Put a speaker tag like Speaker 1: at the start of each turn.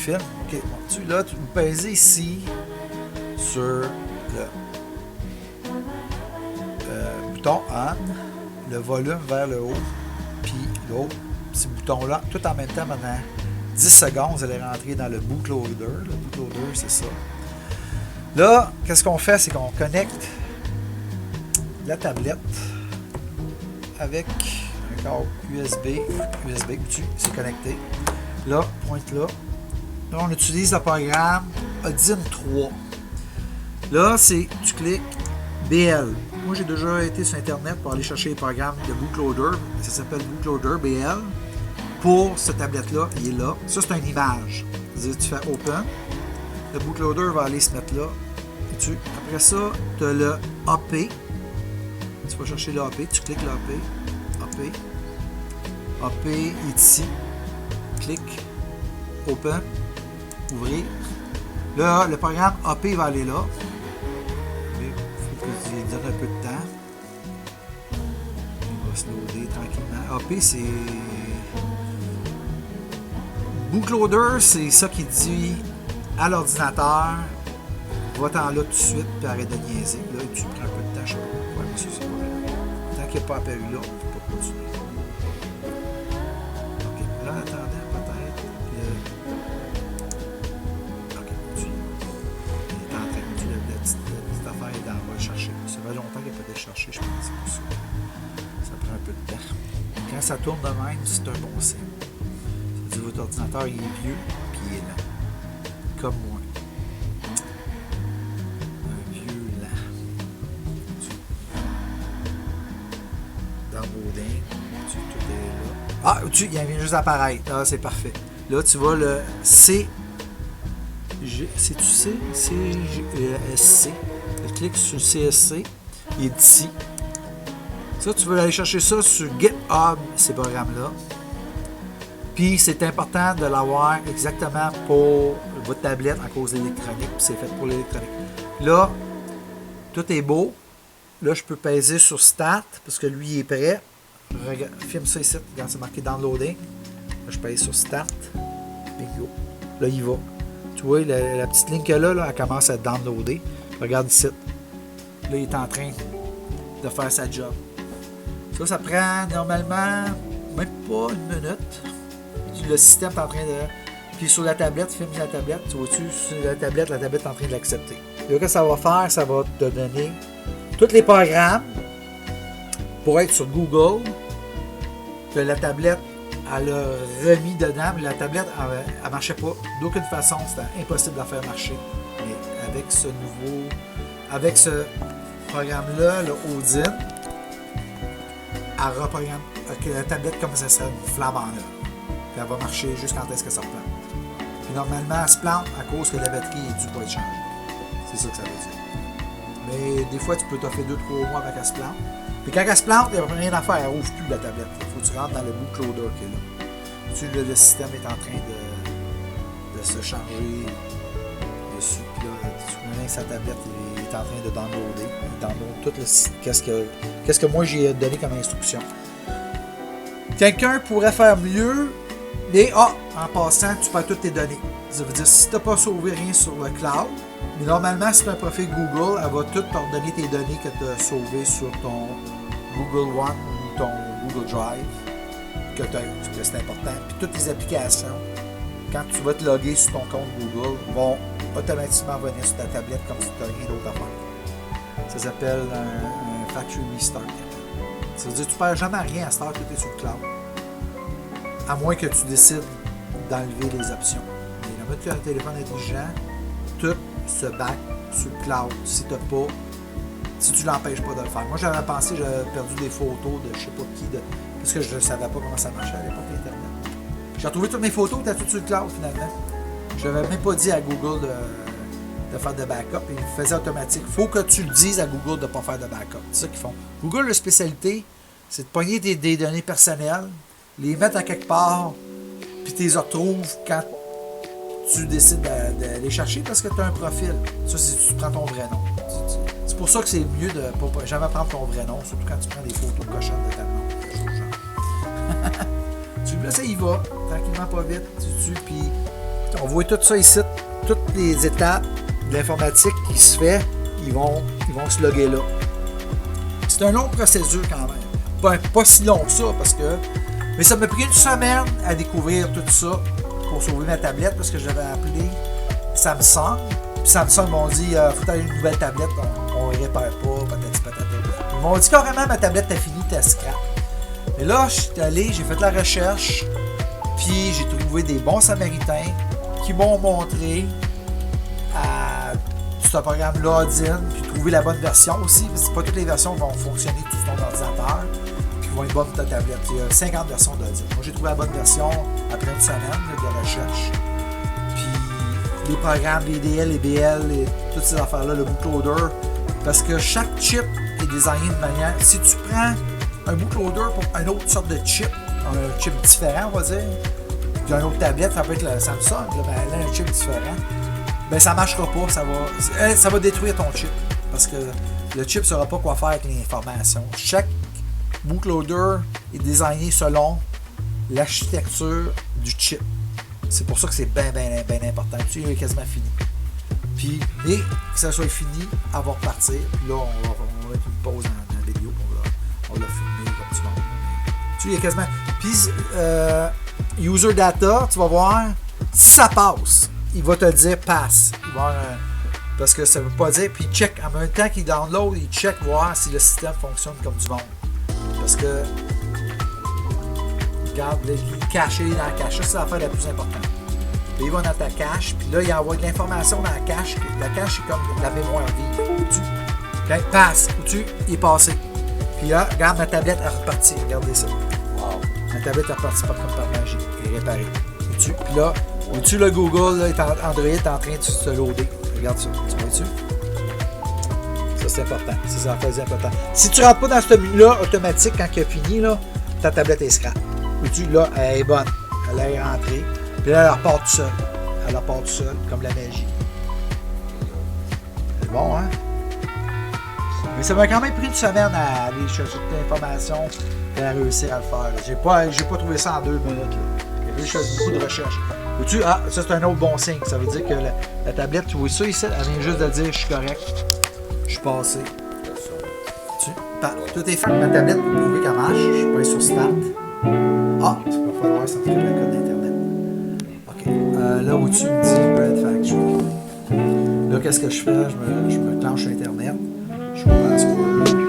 Speaker 1: filme. OK, bon, là, tu pèses ici sur le bouton on, le volume vers le haut, puis l'autre petit bouton-là, tout en même temps pendant 10 secondes, vous allez rentrer dans le bootloader. Le bootloader, c'est ça. Là, qu'est-ce qu'on fait? C'est qu'on connecte la tablette avec un câble USB dessus, c'est connecté. Là, pointe là. Là, on utilise le programme Audine 3. Là, c'est, tu cliques BL. Moi, j'ai déjà été sur Internet pour aller chercher les programmes de bootloader. Ça s'appelle bootloader BL. Pour cette tablette-là, il est là. Ça, c'est une image. C'est-à-dire, tu fais Open. Le bootloader va aller se mettre là. Après ça, tu as le AP. Tu vas chercher le AP. Tu cliques le AP. AP est ici. Clique. Open. Ouvrir. Là, le programme AP va aller là. Il faut que je lui donne un peu de temps. Il va se loader tranquillement. AP, c'est... Bootloader, c'est ça qui dit à l'ordinateur, va-t'en là tout de suite, puis arrête de niaiser. Là, tu prends un peu de temps, je sais pas pourquoi, mais ça, c'est pas grave. Tant qu'il n'est pas apparu là, il ne faut pas continuer. OK, là, attendez, peut-être. OK, continue. Il est en train de dire, la petite affaire est dans, on va le chercher. Ça fait longtemps qu'il n'a pas été cherché, je pense. Ça prend un peu de temps. Quand ça tourne de même, c'est un bon signe. Votre ordinateur il est vieux puis il est lent. Comme moi. Un vieux lent. Downloading. Tout est là. Ah, il vient juste apparaître. Ah, c'est parfait. Là, tu vois le C. C'est-tu C? CSC. Tu cliques sur CSC. Il est ici. Ça, tu veux aller chercher ça sur GitHub, ces programmes-là. Puis c'est important de l'avoir exactement pour votre tablette à cause de l'électronique. Puis c'est fait pour l'électronique. Là, tout est beau. Là, je peux peser sur Start parce que lui il est prêt. Regarde, filme ça ici. Regarde, c'est marqué Downloading. Là, je pèse sur Start. Bingo. Là, il va. Tu vois, la petite ligne que là, elle commence à downloader. Regarde ici. Là, il est en train de faire sa job. Ça prend normalement même pas une minute. Le système est en train de... Puis sur la tablette, filme la tablette, tu vois-tu, sur la tablette est en train de l'accepter. Et là, ce que ça va faire, ça va te donner tous les programmes pour être sur Google, que la tablette, elle a remis dedans, mais la tablette, elle ne marchait pas. D'aucune façon, c'était impossible de la faire marcher. Mais avec ce programme-là, le Audine, elle reprogramme que la tablette comme ça serait une flamme en neuf. Puis elle va marcher jusqu'à quand est-ce que ça replante. Puis normalement, elle se plante à cause que la batterie est due pour être changée. C'est ça que ça veut dire. Mais des fois, tu peux t'offrir 2-3 mois avant qu'elle se plante. Puis quand elle se plante, il n'y a rien à faire, elle ne rouvre plus la tablette. Il faut que tu rentres dans le bootloader qui est là. Le système est en train de se charger dessus. Puis là, tu connais sa tablette, il est en train de downloader. Il download tout qu'est-ce que moi j'ai donné comme instruction. Quelqu'un pourrait faire mieux. Mais en passant, tu perds toutes tes données. Ça veut dire, si tu n'as pas sauvé rien sur le cloud, mais normalement, si tu as un profil Google, elle va tout t'ordonner tes données que tu as sauvées sur ton Google One ou ton Google Drive, que c'est important. Puis toutes tes applications, quand tu vas te loguer sur ton compte Google, vont automatiquement venir sur ta tablette comme si tu n'as rien d'autre à faire. Ça s'appelle un Factory Restart. Ça veut dire que tu ne perds jamais rien à ce temps, tout est sur le cloud. À moins que tu décides d'enlever les options. Mais la minute que tu as un téléphone intelligent, tout se back sur le cloud. Si tu l'empêches pas de le faire. Moi, j'avais pensé, j'avais perdu des photos de je sais pas qui, parce que je ne savais pas comment ça marchait à l'époque Internet. J'ai retrouvé toutes mes photos, tu as tout sur le cloud finalement. Je n'avais même pas dit à Google de faire de backup, et il faisait automatique. Il faut que tu le dises à Google de ne pas faire de backup. C'est ça qu'ils font. Google, la spécialité, c'est de pogner des données personnelles, les mettre à quelque part, puis tu les retrouves quand tu décides d'aller chercher parce que tu as un profil. Ça, c'est si tu prends ton vrai nom. C'est pour ça que c'est mieux de ne pas jamais prendre ton vrai nom, surtout quand tu prends des photos cochonnes de ta nom. Là, ça y va, tranquillement, pas vite, puis on voit tout ça ici, toutes les étapes de l'informatique qui se fait, ils vont se loguer là. C'est une longue procédure quand même. Pas si long que ça, parce que... Mais ça m'a pris une semaine à découvrir tout ça pour sauver ma tablette, parce que j'avais appelé Samsung. Puis Samsung m'ont dit, faut aller une nouvelle tablette, on ne répare pas, patati patata. Ils m'ont dit carrément, ma tablette t'as fini, t'as scrap. Et là, je suis allé, j'ai fait la recherche, puis j'ai trouvé des bons Samaritains qui m'ont montré ce programme-là, Odin, puis trouver la bonne version aussi, parce que pas toutes les versions vont fonctionner tout sur ton ordinateur, puis vont être bonnes pour ta tablette. Il y a 50 versions d'Odin. Moi, j'ai trouvé la bonne version après une semaine de recherche. Puis les programmes, les DL, les BL, et toutes ces affaires-là, le bootloader, parce que chaque chip est designé de manière... Si tu prends un bootloader pour une autre sorte de chip, un chip différent, on va dire, puis une autre tablette, ça peut être le Samsung, là, ben, là, un chip différent, ben ça marchera pas, ça va détruire ton chip, parce que le chip ne saura pas quoi faire avec l'information. Chaque bootloader est designé selon l'architecture du chip. C'est pour ça que c'est bien important. Tu sais, il est quasiment fini. Puis, et que ça soit fini, elle va repartir. Puis là, on va mettre une pause dans la vidéo. On l'a filmé comme tu vois. Tu sais, il est quasiment... Puis, user data, tu vas voir, si ça passe, il va te dire passe. Il va avoir parce que ça ne veut pas dire, puis il check, en même temps qu'il download, il check voir si le système fonctionne comme du monde. Parce que, regarde, il est caché dans la cache, ça c'est l'affaire la plus importante. Puis il va dans ta cache, puis là il envoie de l'information dans la cache est comme la mémoire vive. Quand il passe, il est passé. Puis là, regarde, ma tablette est repartie, regardez ça. Wow. Ma tablette est repartie comme par magie, elle est réparée. Puis là, au-dessus, le Google, là, Android est en train de se loader. Regarde ça. Tu vois-tu? Ça, c'est important. Ça fait important. Si tu ne rentres pas dans ce menu-là, automatique, quand il a fini, là, ta tablette est scrap. Vois-tu, là, elle est bonne. Elle est rentrée. Puis là, elle repart tout seul. Elle repart tout seul, comme la magie. C'est bon, hein? Mais ça m'a quand même pris une semaine à aller chercher toute l'information et à réussir à le faire. J'ai pas trouvé ça en 2 minutes. Là. Je fais beaucoup de recherches. Vois-tu? Ah, ça c'est un autre bon signe. Ça veut dire que la tablette, tu vois ça ici, elle vient juste de dire je suis correct. Je suis passé. Tout est fait. Ma tablette pour prouver qu'elle marche. Je suis pas sur Start. Ah, il va falloir s'entrer le code d'internet. OK. Là au-dessus, il me dit Bread Factory. Là, qu'est-ce que je fais? Je me clenche sur Internet. Je commence quoi?